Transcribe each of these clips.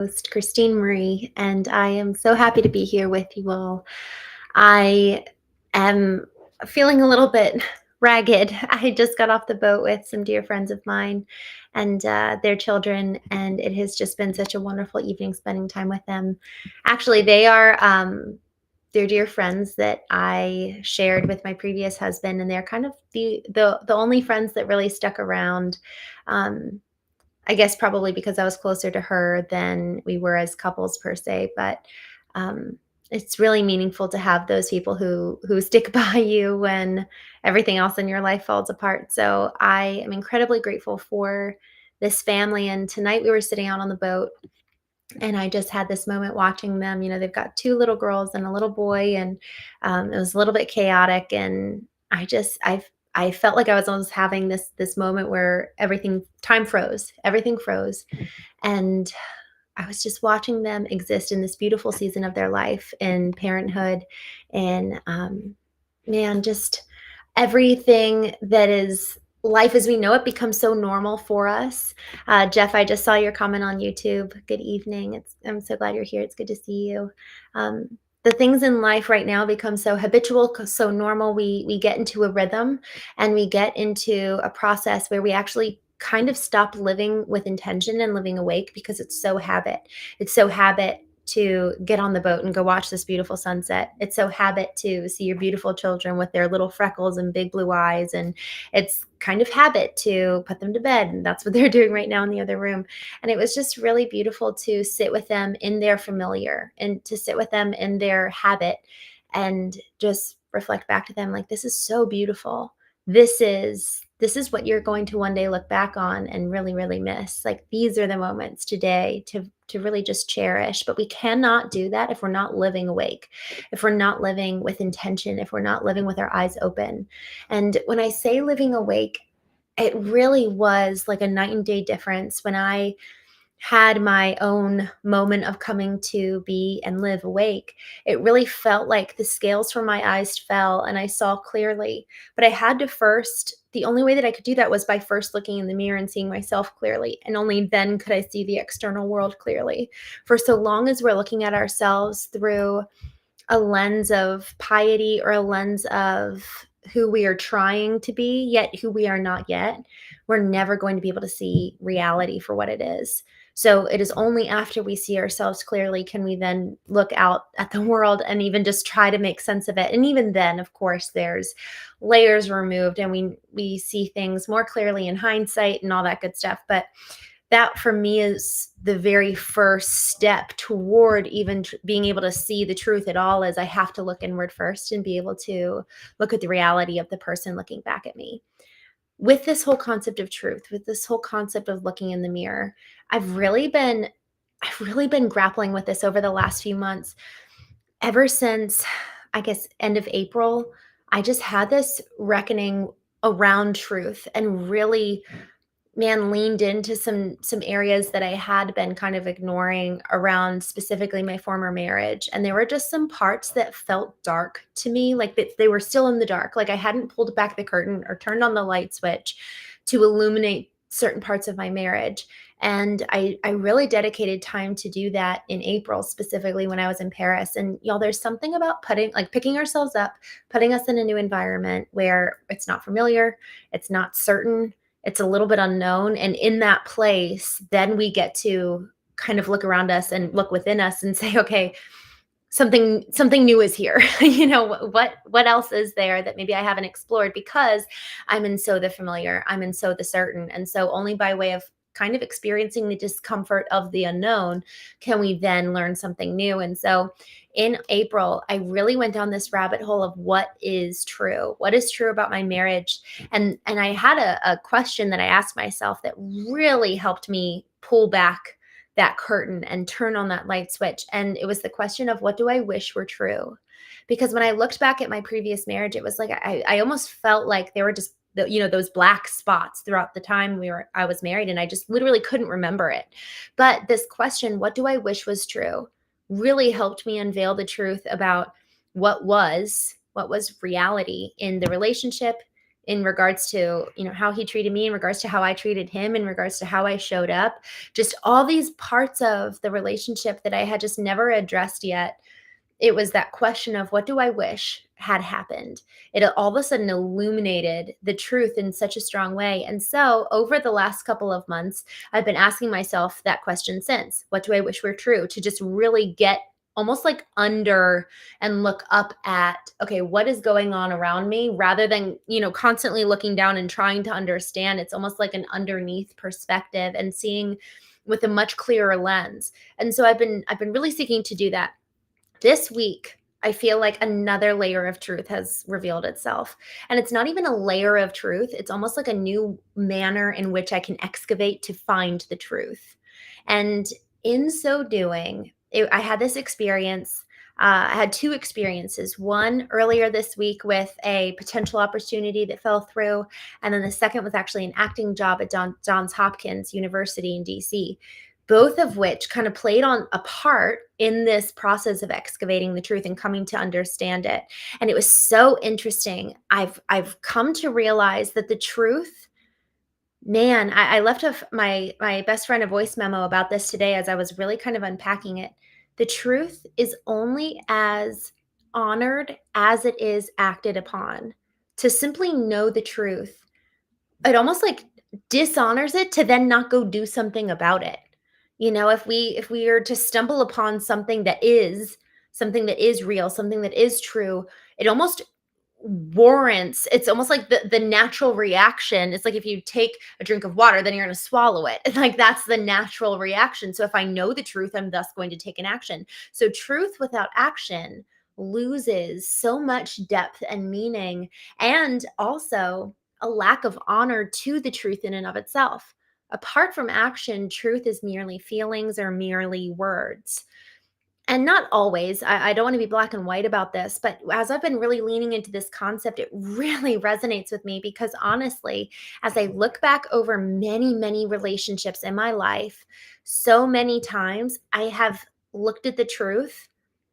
Host Christine Marie, and I am so happy to be here with you all. I am feeling a little bit ragged. I just got off the boat with some dear friends of mine and their children, and it has just been such a wonderful evening spending time with them. Actually, they're dear friends that I shared with my previous husband, and they're kind of the only friends that really stuck around. Um, I guess probably because I was closer to her than we were as couples per se, but um, it's really meaningful to have those people who stick by you when everything else in your life falls apart. So I am incredibly grateful for this family. And tonight we were sitting out on the boat, and I just had this moment watching them. They've got two little girls and a little boy, and it was a little bit chaotic. And I felt like I was almost having this moment where time froze, everything froze, and I was just watching them exist in this beautiful season of their life in parenthood, and man, just everything that is life as we know it becomes so normal for us. Jeff, I just saw your comment on YouTube. Good evening. I'm so glad you're here. It's good to see you. The things in life right now become so habitual, so normal. We get into a rhythm, and we get into a process where we actually kind of stop living with intention and living awake because it's so habit. It's so habit to get on the boat and go watch this beautiful sunset. It's so habit to see your beautiful children with their little freckles and big blue eyes. And it's kind of habit to put them to bed. And that's what they're doing right now in the other room. And it was just really beautiful to sit with them in their familiar and to sit with them in their habit and just reflect back to them like, this is so beautiful. This is what you're going to one day look back on and really, really miss. Like, these are the moments today to really just cherish. But we cannot do that if we're not living awake, if we're not living with intention, if we're not living with our eyes open. And when I say living awake, it really was like a night and day difference when I had my own moment of coming to be and live awake. It really felt like the scales from my eyes fell and I saw clearly. But I had to first, the only way that I could do that was by first looking in the mirror and seeing myself clearly. And only then could I see the external world clearly. For so long as we're looking at ourselves through a lens of piety or a lens of who we are trying to be, yet who we are not yet, we're never going to be able to see reality for what it is. So it is only after we see ourselves clearly can we then look out at the world and even just try to make sense of it. And even then, of course, there's layers removed and we see things more clearly in hindsight and all that good stuff. But that for me is the very first step toward even being able to see the truth at all, is I have to look inward first and be able to look at the reality of the person looking back at me. With this whole concept of truth, with this whole concept of looking in the mirror, I've really been grappling with this over the last few months. Ever since, I guess, end of April, I just had this reckoning around truth and really, man, leaned into some areas that I had been kind of ignoring around specifically my former marriage. And there were just some parts that felt dark to me, like that they were still in the dark. Like I hadn't pulled back the curtain or turned on the light switch to illuminate certain parts of my marriage. And I really dedicated time to do that in April, specifically when I was in Paris. And y'all, there's something about picking ourselves up, putting us in a new environment where it's not familiar, it's not certain, it's a little bit unknown. And in that place, then we get to kind of look around us and look within us and say, okay, something new is here. What else is there that maybe I haven't explored, because I'm in so the familiar, I'm in so the certain. And so only by way of kind of experiencing the discomfort of the unknown can we then learn something new. And so in April, I really went down this rabbit hole of what is true about my marriage. And I had a question that I asked myself that really helped me pull back that curtain and turn on that light switch. And it was the question of, what do I wish were true? Because when I looked back at my previous marriage, it was like I almost felt like there were just those black spots throughout the time I was married, and I just literally couldn't remember it. But this question, what do I wish was true, really helped me unveil the truth about what was reality in the relationship, in regards to, how he treated me, in regards to how I treated him, in regards to how I showed up, just all these parts of the relationship that I had just never addressed yet. It was that question of what do I wish had happened? It all of a sudden illuminated the truth in such a strong way. And so over the last couple of months, I've been asking myself that question since. What do I wish were true? To just really get almost like under and look up at, okay, what is going on around me, rather than, constantly looking down and trying to understand. It's almost like an underneath perspective and seeing with a much clearer lens. And so I've been really seeking to do that. This week, I feel like another layer of truth has revealed itself. And it's not even a layer of truth, it's almost like a new manner in which I can excavate to find the truth. And in so doing, I had this experience. I had two experiences. One earlier this week with a potential opportunity that fell through. And then the second was actually an acting job at Johns Hopkins University in DC, both of which kind of played on a part in this process of excavating the truth and coming to understand it. And it was so interesting. I've come to realize that the truth, man, I left my best friend a voice memo about this today as I was really kind of unpacking it. The truth is only as honored as it is acted upon. To simply know the truth, it almost like dishonors it to then not go do something about it. If we are to stumble upon something that is real, something that is true, it almost warrants, it's almost like the natural reaction. It's like if you take a drink of water, then you're going to swallow it. Like that's the natural reaction. So if I know the truth, I'm thus going to take an action. So truth without action loses so much depth and meaning, and also a lack of honor to the truth in and of itself. Apart from action, truth is merely feelings or merely words. And not always. I don't want to be black and white about this, but as I've been really leaning into this concept, it really resonates with me because honestly, as I look back over many, many relationships in my life, so many times I have looked at the truth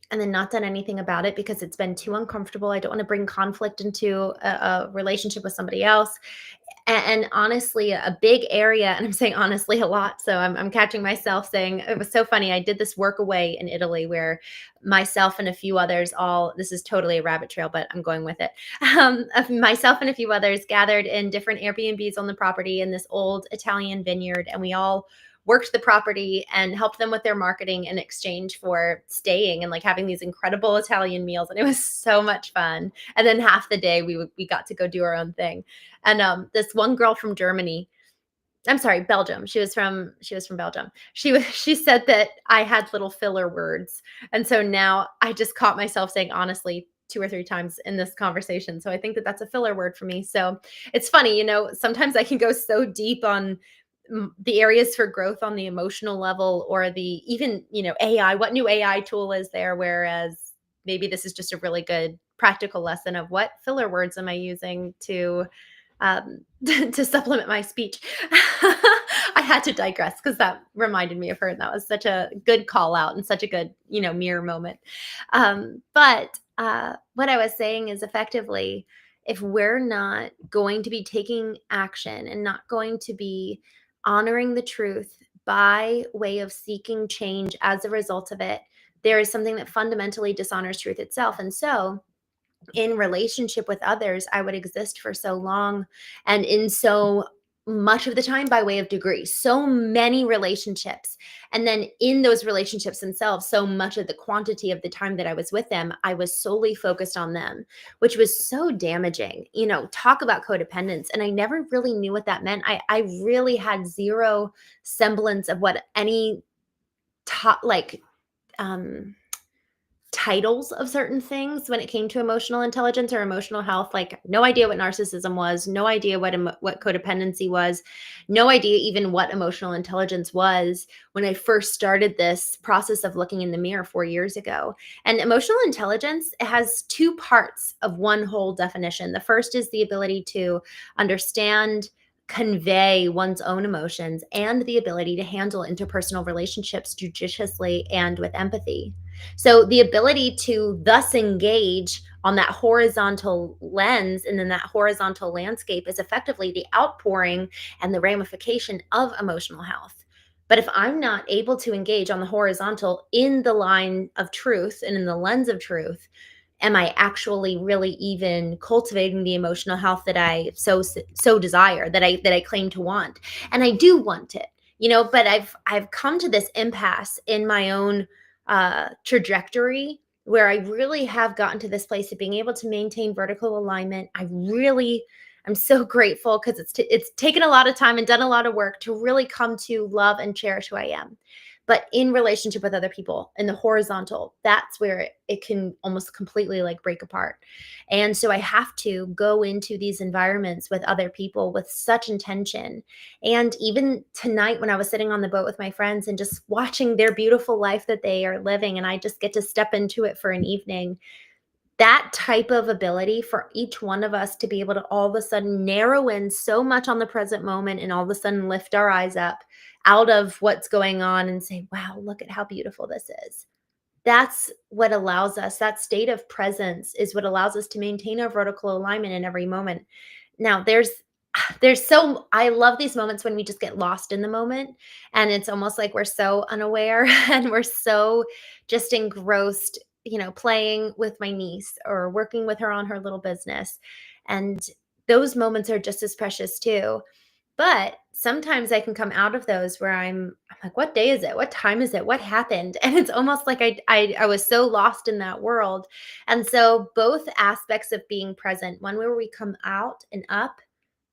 and then not done anything about it because it's been too uncomfortable. I don't want to bring conflict into a relationship with somebody else. And honestly, a big area, and I'm saying honestly a lot, so I'm catching myself saying it was so funny. I did this work away in Italy where myself and a few others, all this is totally a rabbit trail, but I'm going with it. Of myself and a few others gathered in different Airbnbs on the property in this old Italian vineyard, and we all worked the property and helped them with their marketing in exchange for staying and like having these incredible Italian meals. And it was so much fun. And then half the day we got to go do our own thing. And this one girl from Germany, I'm sorry, Belgium. She was from Belgium. She said that I had little filler words. And so now I just caught myself saying honestly two or three times in this conversation. So I think that that's a filler word for me. So it's funny, sometimes I can go so deep on the areas for growth on the emotional level, or the even, AI, what new AI tool is there? Whereas maybe this is just a really good practical lesson of what filler words am I using to to supplement my speech. I had to digress because that reminded me of her, and that was such a good call out and such a good, mirror moment. But what I was saying is effectively, if we're not going to be taking action and not going to be honoring the truth by way of seeking change as a result of it, there is something that fundamentally dishonors truth itself. And so in relationship with others, I would exist for so long and in so much of the time by way of degree, so many relationships. And then in those relationships themselves, so much of the quantity of the time that I was with them, I was solely focused on them, which was so damaging. Talk about codependence. And I never really knew what that meant. I really had zero semblance of what any um titles of certain things when it came to emotional intelligence or emotional health. Like no idea what narcissism was, no idea what codependency was, no idea even what emotional intelligence was when I first started this process of looking in the mirror 4 years ago. And emotional intelligence, it has two parts of one whole definition. The first is the ability to understand, convey one's own emotions, and the ability to handle interpersonal relationships judiciously and with empathy. So the ability to thus engage on that horizontal lens, and then that horizontal landscape is effectively the outpouring and the ramification of emotional health. But if I'm not able to engage on the horizontal in the line of truth and in the lens of truth, am I actually really even cultivating the emotional health that I so desire, that I claim to want? And I do want it, but I've come to this impasse in my own trajectory, where I really have gotten to this place of being able to maintain vertical alignment. I'm so grateful, because it's taken a lot of time and done a lot of work to really come to love and cherish who I am. But in relationship with other people in the horizontal, that's where it can almost completely like break apart. And so I have to go into these environments with other people with such intention. And even tonight, when I was sitting on the boat with my friends and just watching their beautiful life that they are living, and I just get to step into it for an evening, that type of ability for each one of us to be able to all of a sudden narrow in so much on the present moment, and all of a sudden lift our eyes up out of what's going on and say, wow, look at how beautiful this is. That's what allows us, that state of presence is what allows us to maintain our vertical alignment in every moment. Now, I love these moments when we just get lost in the moment, and it's almost like we're so unaware and we're so just engrossed, playing with my niece or working with her on her little business. And those moments are just as precious too. But sometimes I can come out of those where I'm like, what day is it? What time is it? What happened? And it's almost like I was so lost in that world. And so both aspects of being present, one where we come out and up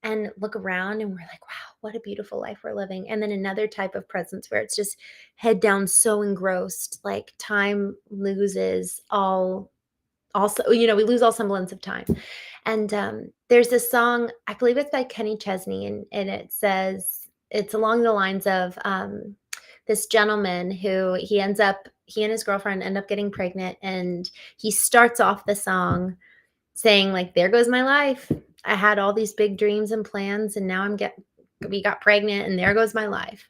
and look around and we're like, wow, what a beautiful life we're living. And then another type of presence where it's just head down, so engrossed, like time loses all also, we lose all semblance of time. And there's this song, I believe it's by Kenny Chesney, and it says, it's along the lines of this gentleman who he and his girlfriend end up getting pregnant, and he starts off the song saying, like, there goes my life. I had all these big dreams and plans, and now we got pregnant, and there goes my life.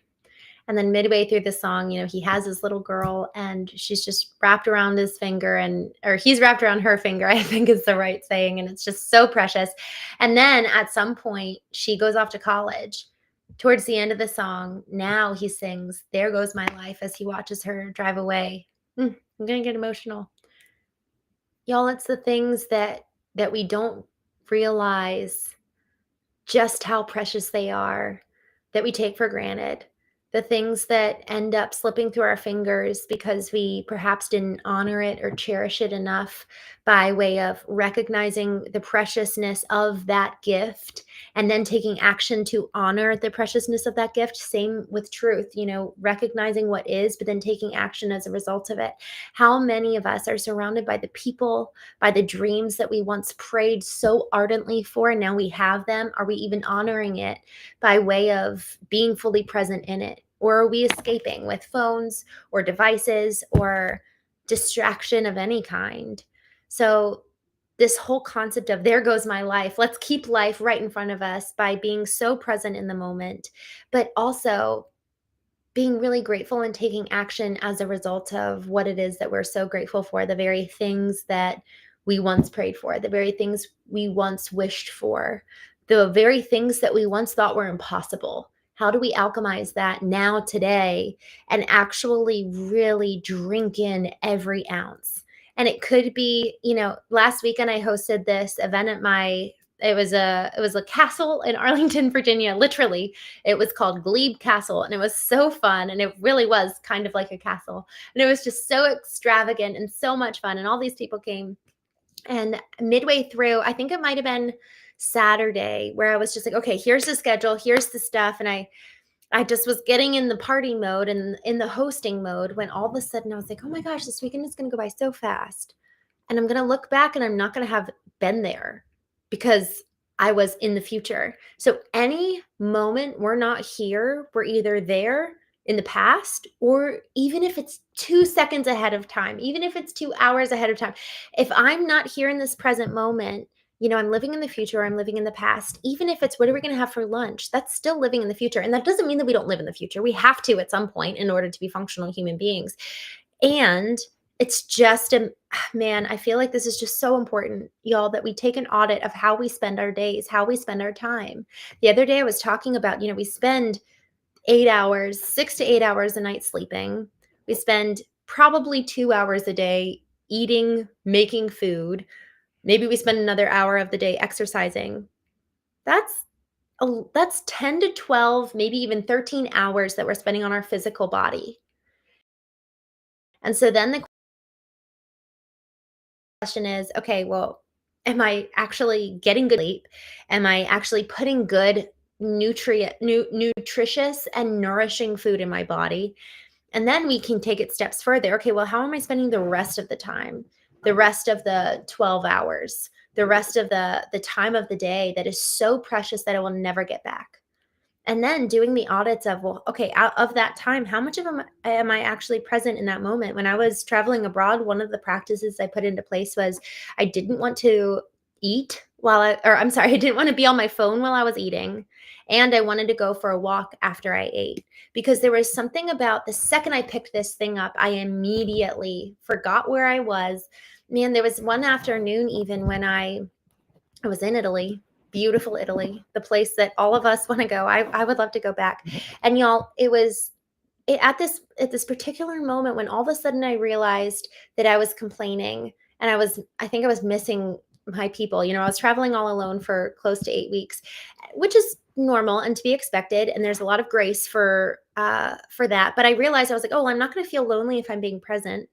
And then midway through the song, he has his little girl, and she's just wrapped around his finger, or he's wrapped around her finger, I think is the right saying. And it's just so precious. And then at some point, she goes off to college. Towards the end of the song, now he sings, there goes my life, as he watches her drive away. I'm going to get emotional. Y'all, it's the things that we don't realize just how precious they are, that we take for granted. The things that end up slipping through our fingers because we perhaps didn't honor it or cherish it enough, by way of recognizing the preciousness of that gift and then taking action to honor the preciousness of that gift. Same with truth, recognizing what is, but then taking action as a result of it. How many of us are surrounded by the people, by the dreams that we once prayed so ardently for, and now we have them? Are we even honoring it by way of being fully present in it? Or are we escaping with phones or devices or distraction of any kind? So this whole concept of there goes my life, let's keep life right in front of us by being so present in the moment, but also being really grateful and taking action as a result of what it is that we're so grateful for, the very things that we once prayed for, the very things we once wished for, the very things that we once thought were impossible. How do we alchemize that now, today, and actually really drink in every ounce? And it could be, last weekend I hosted this event at it was a castle in Arlington, Virginia. Literally, it was called Glebe Castle, and it was so fun, and it really was kind of like a castle. And it was just so extravagant and so much fun, and all these people came. And midway through, I think it might have been Saturday, where I was just like, okay, here's the schedule, here's the stuff. And I just was getting in the party mode and in the hosting mode, when all of a sudden I was like, oh my gosh, this weekend is going to go by so fast. And I'm going to look back and I'm not going to have been there, because I was in the future. So any moment we're not here, we're either there in the past, or even if it's 2 seconds ahead of time, even if it's 2 hours ahead of time. If I'm not here in this present moment, I'm living in the future, I'm living in the past. Even if it's, what are we going to have for lunch? That's still living in the future. And that doesn't mean that we don't live in the future. We have to at some point in order to be functional human beings. And It's just a man, I feel like this is just so important, y'all, that we take an audit of how we spend our days, how we spend our time. The other day I was talking about, we spend 8 hours, 6 to 8 hours a night sleeping. We spend probably 2 hours a day eating, making food. Maybe we spend another hour of the day exercising. That's that's 10 to 12, maybe even 13 hours that we're spending on our physical body. And so then the question is, okay, well, am I actually getting good sleep? Am I actually putting good nutritious and nourishing food in my body? And then we can take it steps further. Okay, well, how am I spending the rest of the time? The rest of the 12 hours, the rest of the time of the day that is so precious that I will never get back. And then doing the audits of, well, okay, out of that time, how much of am I actually present in that moment? When I was traveling abroad, one of the practices I put into place was I didn't want to eat or I'm sorry, I didn't want to be on my phone while I was eating. And I wanted to go for a walk after I ate because there was something about the second I picked this thing up, I immediately forgot where I was. Man, there was one afternoon even when I was in Italy, beautiful Italy, the place that all of us want to go. I would love to go back. And y'all, at this particular moment when all of a sudden I realized that I was complaining and I think I was missing my people. I was traveling all alone for close to 8 weeks, which is normal and to be expected. And there's a lot of grace for that. But I realized I was like, oh, I'm not going to feel lonely if I'm being present.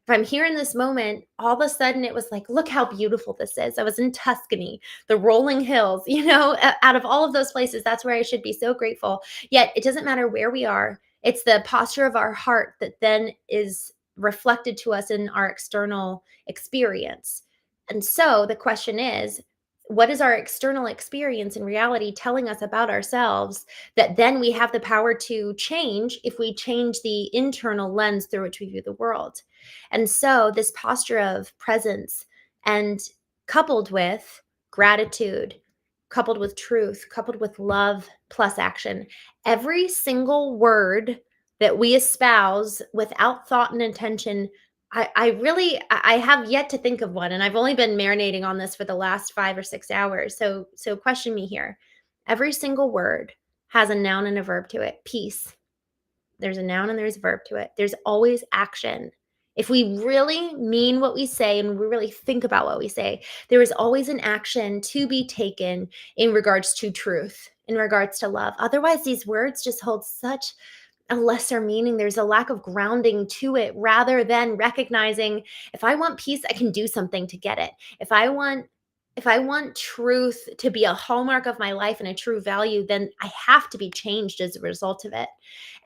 If I'm here in this moment, all of a sudden it was like, look how beautiful this is. I was in Tuscany, the rolling hills, out of all of those places, that's where I should be so grateful. Yet it doesn't matter where we are. It's the posture of our heart that then is reflected to us in our external experience. And so the question is, what is our external experience in reality telling us about ourselves that then we have the power to change if we change the internal lens through which we view the world? And so, this posture of presence and coupled with gratitude, coupled with truth, coupled with love plus action, every single word that we espouse without thought and intention. I have yet to think of one, and I've only been marinating on this for the last 5 or 6 hours. So question me here. Every single word has a noun and a verb to it. Peace, there's a noun and there's a verb to it. There's always action. If we really mean what we say and we really think about what we say, there is always an action to be taken in regards to truth, in regards to love. Otherwise, these words just hold such a lesser meaning. There's a lack of grounding to it rather than recognizing if I want peace, I can do something to get it. If I want truth to be a hallmark of my life and a true value, then I have to be changed as a result of it.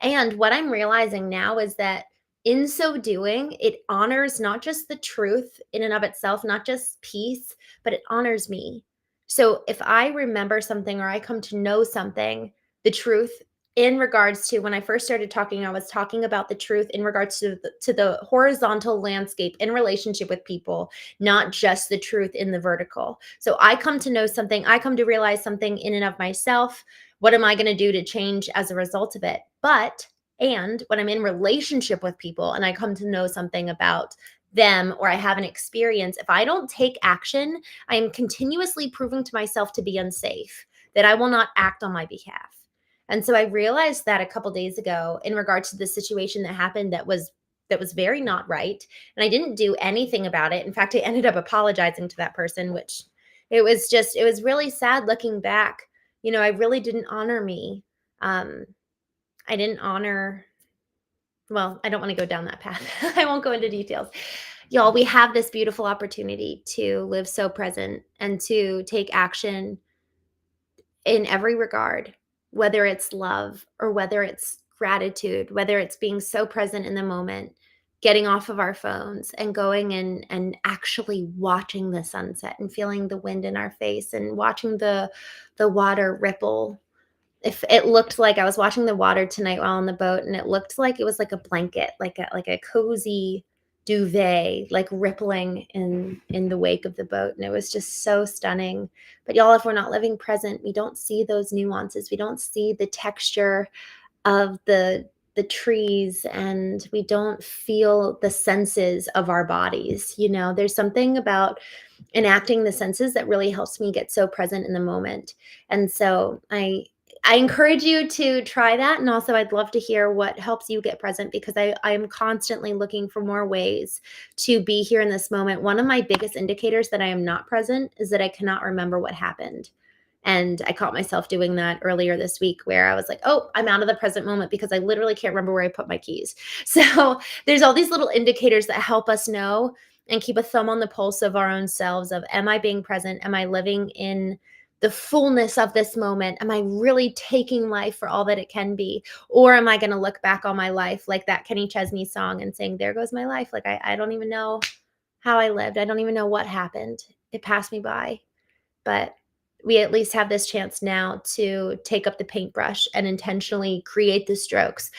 And what I'm realizing now is that in so doing, it honors not just the truth in and of itself, not just peace, but it honors me. So if I remember something or I come to know something, the truth in regards to when I first started talking, I was talking about the truth in regards to the horizontal landscape in relationship with people, not just the truth in the vertical. So I come to know something, I come to realize something in and of myself. What am I going to do to change as a result of it? And when I'm in relationship with people and I come to know something about them or I have an experience, if I don't take action, I am continuously proving to myself to be unsafe, that I will not act on my behalf. And so I realized that a couple days ago in regards to the situation that happened that was very not right. And I didn't do anything about it. In fact, I ended up apologizing to that person, which it was really sad looking back. I really didn't honor me. Um, I didn't honor, well, I don't want to go down that path. I won't go into details. Y'all, we have this beautiful opportunity to live so present and to take action in every regard, whether it's love or whether it's gratitude, whether it's being so present in the moment, getting off of our phones and going and actually watching the sunset and feeling the wind in our face and watching the water ripple. If it looked like I was watching the water tonight while on the boat, and it looked like it was like a blanket, like a cozy duvet, like rippling in the wake of the boat, and it was just so stunning. But y'all, if we're not living present, we don't see those nuances. We don't see the texture of the the trees and we don't feel the senses of our bodies. There's something about enacting the senses that really helps me get so present in the moment. And so I encourage you to try that. And also I'd love to hear what helps you get present because I am constantly looking for more ways to be here in this moment. One of my biggest indicators that I am not present is that I cannot remember what happened. And I caught myself doing that earlier this week where I was like, oh, I'm out of the present moment because I literally can't remember where I put my keys. So there's all these little indicators that help us know and keep a thumb on the pulse of our own selves of, am I being present? Am I living in the fullness of this moment? Am I really taking life for all that it can be? Or am I going to look back on my life like that Kenny Chesney song and saying, there goes my life. Like I don't even know how I lived. I don't even know what happened. It passed me by. But we at least have this chance now to take up the paintbrush and intentionally create the strokes